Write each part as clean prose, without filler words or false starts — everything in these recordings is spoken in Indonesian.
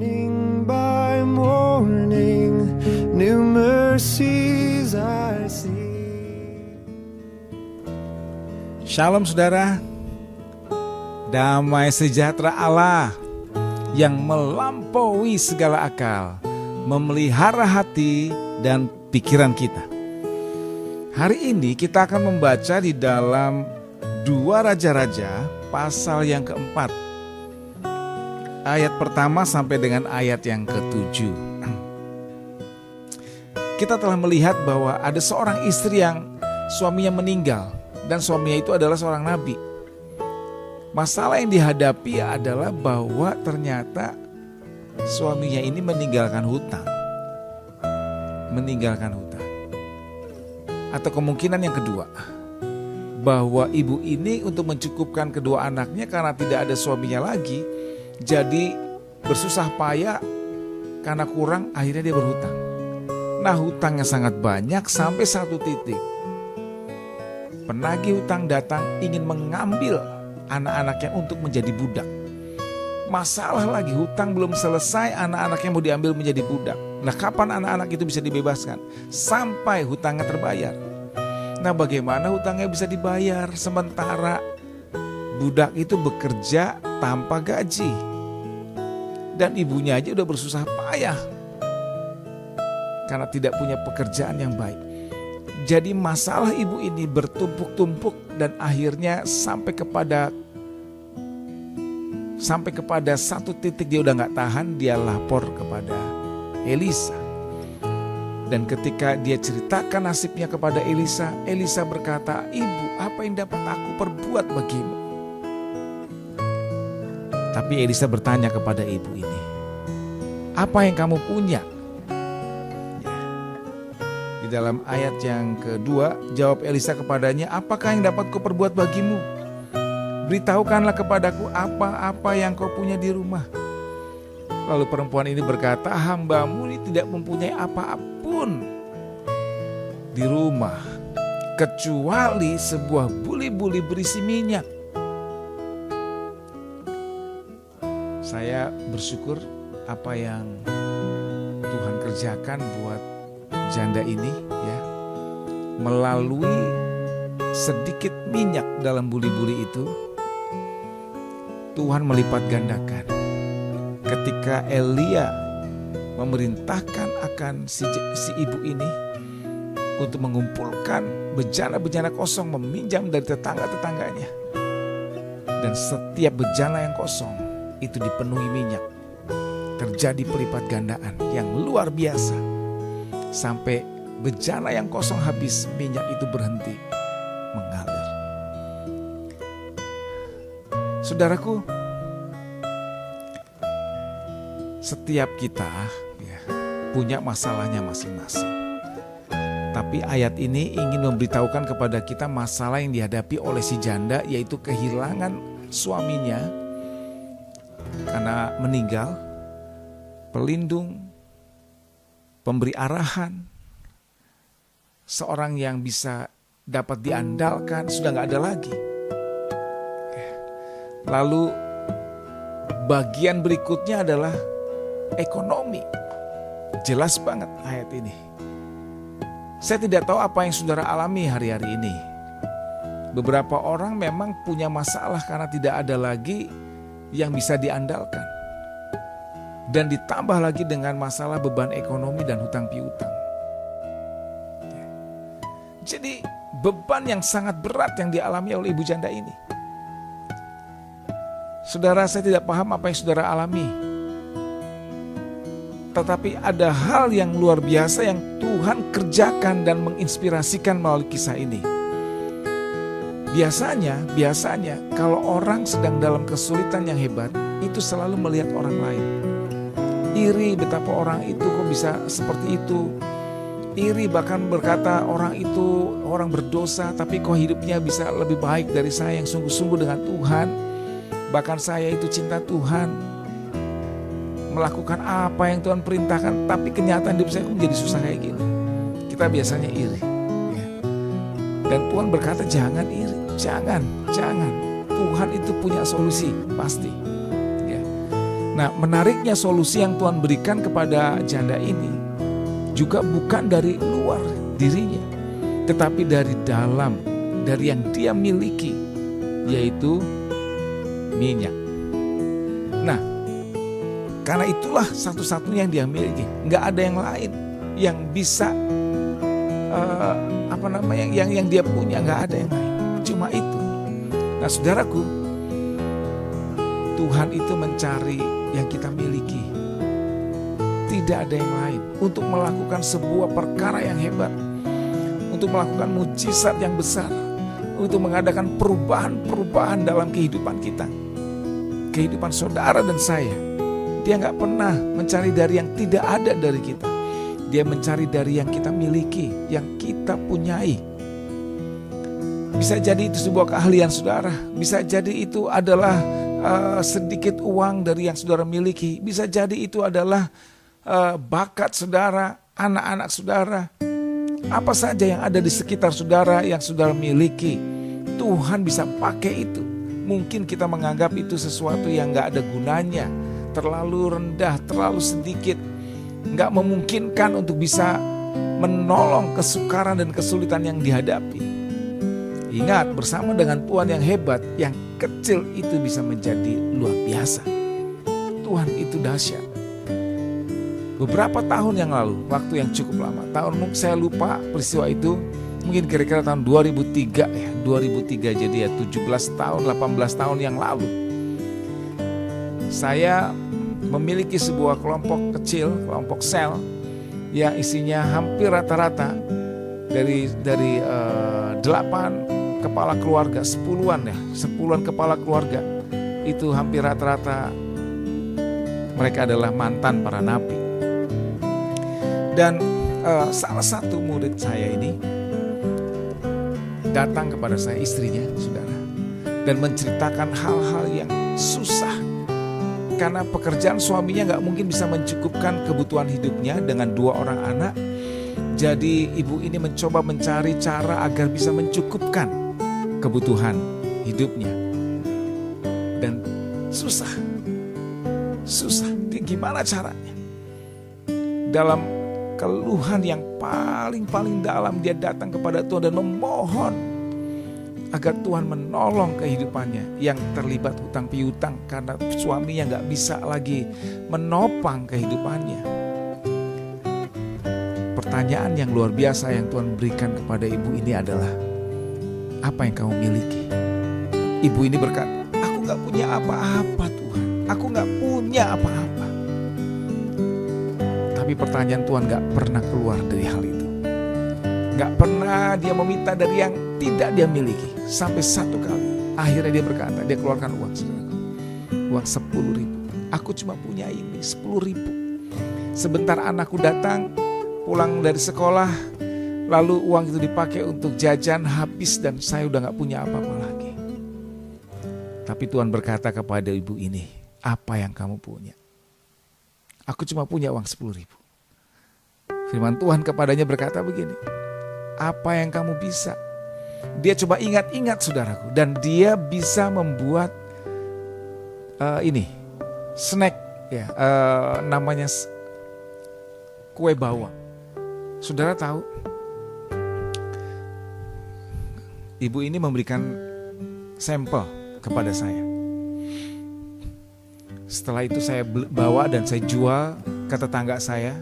Morning by morning, new mercies I see. Shalom saudara, damai sejahtera Allah yang melampaui segala akal, memelihara hati dan pikiran kita. Hari ini kita akan membaca di dalam 2 Raja-Raja pasal yang keempat, ayat pertama sampai dengan ayat yang ke-7. Kita telah melihat bahwa ada seorang istri yang suaminya meninggal, dan suaminya itu adalah seorang nabi. Masalah yang dihadapi adalah bahwa ternyata suaminya ini meninggalkan hutang. Atau kemungkinan yang kedua, bahwa ibu ini untuk mencukupkan kedua anaknya karena tidak ada suaminya lagi, jadi bersusah payah karena kurang, akhirnya dia berhutang. Nah, hutangnya sangat banyak sampai satu titik penagih hutang datang ingin mengambil anak-anaknya untuk menjadi budak. Masalah lagi, hutang belum selesai, anak-anaknya mau diambil menjadi budak. Nah, kapan anak-anak itu bisa dibebaskan? Sampai hutangnya terbayar. Nah, bagaimana hutangnya bisa dibayar sementara budak itu bekerja tanpa gaji? Dan ibunya aja udah bersusah payah karena tidak punya pekerjaan yang baik. Jadi masalah ibu ini bertumpuk-tumpuk dan akhirnya sampai kepada satu titik dia udah gak tahan, dia lapor kepada Elisa. Dan ketika dia ceritakan nasibnya kepada Elisa, Elisa berkata, "Ibu, apa yang dapat aku perbuat bagimu?" Tapi Elisa bertanya kepada ibu ini, "Apa yang kamu punya?" Di dalam ayat yang kedua, jawab Elisa kepadanya, "Apakah yang dapat ku perbuat bagimu? Beritahukanlah kepadaku apa-apa yang kau punya di rumah." Lalu perempuan ini berkata, "Hambamu ini tidak mempunyai apa-apun di rumah kecuali sebuah buli-buli berisi minyak." Saya bersyukur apa yang Tuhan kerjakan buat janda ini, ya, melalui sedikit minyak dalam buli-buli itu, Tuhan melipat gandakan. Ketika Elia memerintahkan akan si ibu ini untuk mengumpulkan bejana-bejana kosong, meminjam dari tetangga-tetangganya, dan setiap bejana yang kosong itu dipenuhi minyak, terjadi pelipat gandaan yang luar biasa. Sampai bejana yang kosong habis, minyak itu berhenti mengalir. Saudaraku, setiap kita punya masalahnya masing-masing. Tapi ayat ini ingin memberitahukan kepada kita masalah yang dihadapi oleh si janda, yaitu kehilangan suaminya karena meninggal, pelindung, pemberi arahan, seorang yang bisa dapat diandalkan sudah gak ada lagi. Lalu bagian berikutnya adalah ekonomi. Jelas banget ayat ini. Saya tidak tahu apa yang saudara alami hari-hari ini. Beberapa orang memang punya masalah karena tidak ada lagi yang bisa diandalkan. Dan ditambah lagi dengan masalah beban ekonomi dan hutang piutang. Jadi beban yang sangat berat yang dialami oleh ibu janda ini. Saudara, saya tidak paham apa yang saudara alami. Tetapi ada hal yang luar biasa yang Tuhan kerjakan dan menginspirasikan melalui kisah ini. Biasanya kalau orang sedang dalam kesulitan yang hebat, itu selalu melihat orang lain. Iri betapa orang itu kok bisa seperti itu. Iri bahkan berkata orang itu orang berdosa, tapi kok hidupnya bisa lebih baik dari saya yang sungguh-sungguh dengan Tuhan. Bahkan saya itu cinta Tuhan, melakukan apa yang Tuhan perintahkan, tapi kenyataan hidup saya kok menjadi susah kayak gini. Kita biasanya iri, ya. Dan Tuhan berkata jangan iri, jangan. Tuhan itu punya solusi pasti. Ya. Nah, menariknya solusi yang Tuhan berikan kepada janda ini juga bukan dari luar dirinya, tetapi dari dalam, dari yang dia miliki, yaitu minyak. Nah, karena itulah satu-satunya yang dia miliki. Nggak ada yang lain yang bisa yang dia punya, nggak ada yang lain. Cuma itu. Nah, saudaraku, Tuhan itu mencari yang kita miliki. Tidak ada yang lain untuk melakukan sebuah perkara yang hebat, untuk melakukan mujizat yang besar, untuk mengadakan perubahan-perubahan dalam kehidupan kita, kehidupan saudara dan saya. Dia nggak pernah mencari dari yang tidak ada dari kita. Dia mencari dari yang kita miliki, yang kita punyai. Bisa jadi itu sebuah keahlian saudara, bisa jadi itu adalah sedikit uang dari yang saudara miliki, bisa jadi itu adalah bakat saudara, anak-anak saudara, apa saja yang ada di sekitar saudara yang saudara miliki. Tuhan bisa pakai itu. Mungkin kita menganggap itu sesuatu yang gak ada gunanya, terlalu rendah, terlalu sedikit, gak memungkinkan untuk bisa menolong kesukaran dan kesulitan yang dihadapi. Ingat, bersama dengan Tuhan yang hebat, yang kecil itu bisa menjadi luar biasa. Tuhan itu dahsyat. Beberapa tahun yang lalu, waktu yang cukup lama, saya lupa peristiwa itu, mungkin kira-kira tahun 2003 ya, 2003, jadi ya 17 tahun, 18 tahun yang lalu. Saya memiliki sebuah kelompok kecil, kelompok sel yang isinya hampir rata-rata dari 8 kepala keluarga, 10-an kepala keluarga, itu hampir rata-rata mereka adalah mantan para nabi. Dan salah satu murid saya ini datang kepada saya, istrinya, saudara, dan menceritakan hal-hal yang susah karena pekerjaan suaminya gak mungkin bisa mencukupkan kebutuhan hidupnya dengan 2 orang anak. Jadi ibu ini mencoba mencari cara agar bisa mencukupkan kebutuhan hidupnya. Dan susah. Gimana caranya? Dalam keluhan yang paling dalam, dia datang kepada Tuhan dan memohon agar Tuhan menolong kehidupannya yang terlibat hutang piutang karena suaminya gak bisa lagi menopang kehidupannya. Pertanyaan yang luar biasa yang Tuhan berikan kepada ibu ini adalah, apa yang kamu miliki? Ibu ini berkata, aku gak punya apa-apa Tuhan, aku gak punya apa-apa. Tapi pertanyaan Tuhan gak pernah keluar dari hal itu. Gak pernah dia meminta dari yang tidak dia miliki. Sampai satu kali akhirnya dia berkata, dia keluarkan uang, saudaraku, uang 10.000. Aku cuma punya ini 10.000. Sebentar anakku datang pulang dari sekolah, lalu uang itu dipakai untuk jajan habis dan saya udah gak punya apa-apa lagi. Tapi Tuhan berkata kepada ibu ini, apa yang kamu punya? Aku cuma punya uang 10.000. Firman Tuhan kepadanya berkata begini, apa yang kamu bisa? Dia coba ingat-ingat saudaraku, dan dia bisa membuat snack ya, namanya kue bawang. Saudara tahu, ibu ini memberikan sampel kepada saya. Setelah itu saya bawa dan saya jual ke tetangga saya.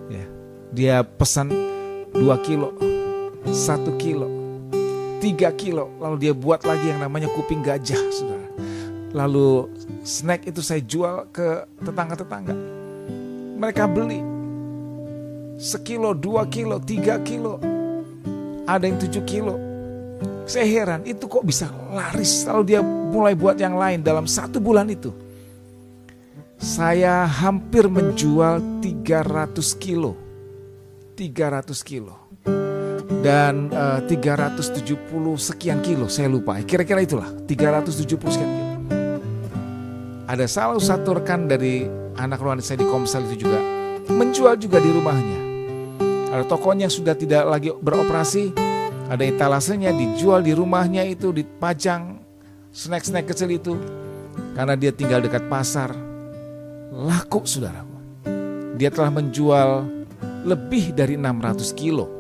Ya, dia pesan 2 kilo, 1 kilo, 3 kilo. Lalu dia buat lagi yang namanya kuping gajah, saudara. Lalu snack itu saya jual ke tetangga-tetangga. Mereka beli 1 kilo, 2 kilo, 3 kilo, ada yang 7 kilo. Saya heran, itu kok bisa laris. Lalu dia mulai buat yang lain. Dalam 1 bulan itu saya hampir menjual 300 kilo. 300 kilo. Dan 370 sekian kilo, saya lupa. Kira-kira itulah, 370 sekian kilo. Ada salah satu rekan dari anak rohani saya di Komsel itu juga menjual juga di rumahnya. Ada tokonya yang sudah tidak lagi beroperasi, ada etalasenya, dijual di rumahnya itu, dipajang snack-snack kecil itu. Karena dia tinggal dekat pasar. laku, saudaraku. Dia telah menjual lebih dari 600 kilo.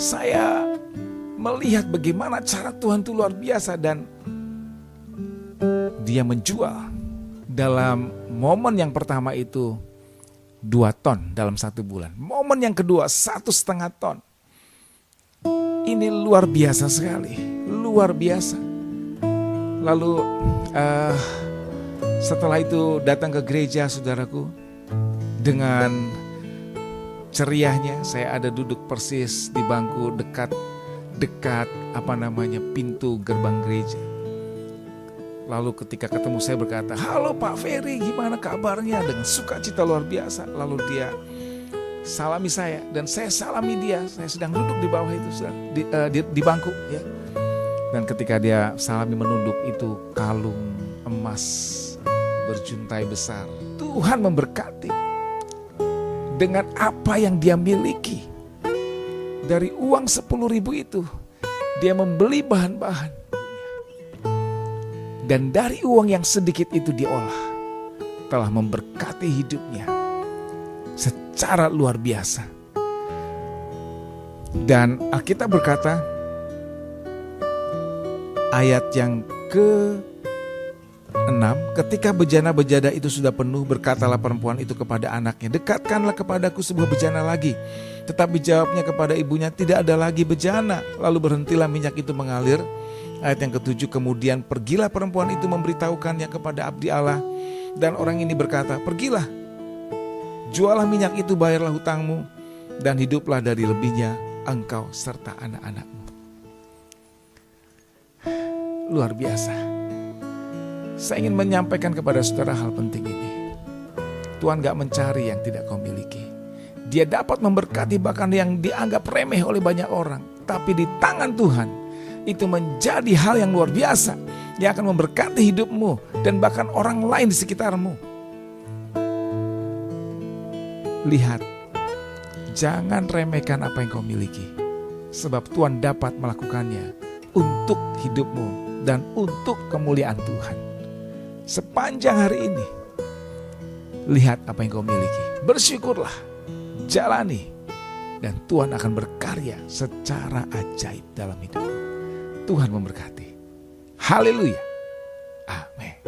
Saya melihat bagaimana cara Tuhan itu luar biasa, dan dia menjual dalam momen yang pertama itu 2 ton dalam 1 bulan. Momen yang kedua 1,5 ton. Ini luar biasa sekali, luar biasa. Lalu setelah itu datang ke gereja, saudaraku, dengan ceriahnya. Saya ada duduk persis di bangku dekat pintu gerbang gereja. Lalu ketika ketemu saya berkata, "Halo Pak Ferry, gimana kabarnya?" Dengan sukacita luar biasa. Lalu dia salami saya dan saya salami dia. Saya sedang duduk di bawah itu, di bangku, ya. Dan ketika dia salami menunduk, itu kalung emas berjuntai besar. Tuhan memberkati dengan apa yang dia miliki. Dari uang 10.000 itu, dia membeli bahan-bahan. Dan dari uang yang sedikit itu diolah, telah memberkati hidupnya secara luar biasa. Dan Alkitab berkata, ayat yang ke-6, ketika bejana-bejana itu sudah penuh, berkatalah perempuan itu kepada anaknya, "Dekatkanlah kepadaku sebuah bejana lagi." Tetapi jawabnya kepada ibunya, "Tidak ada lagi bejana." Lalu berhentilah minyak itu mengalir. Ayat yang ke-7, kemudian pergilah perempuan itu memberitahukannya kepada abdi Allah. Dan orang ini berkata, "Pergilah, jualah minyak itu, bayarlah hutangmu, dan hiduplah dari lebihnya engkau serta anak-anakmu." Luar biasa. Saya ingin menyampaikan kepada saudara hal penting ini. Tuhan gak mencari yang tidak kau miliki. Dia dapat memberkati bahkan yang dianggap remeh oleh banyak orang. Tapi di tangan Tuhan, itu menjadi hal yang luar biasa, yang akan memberkati hidupmu dan bahkan orang lain di sekitarmu. Lihat, jangan remehkan apa yang kau miliki, sebab Tuhan dapat melakukannya untuk hidupmu dan untuk kemuliaan Tuhan. Sepanjang hari ini, lihat apa yang kau miliki, bersyukurlah, jalani, dan Tuhan akan berkarya secara ajaib dalam hidupmu. Tuhan memberkati. Haleluya. Amin.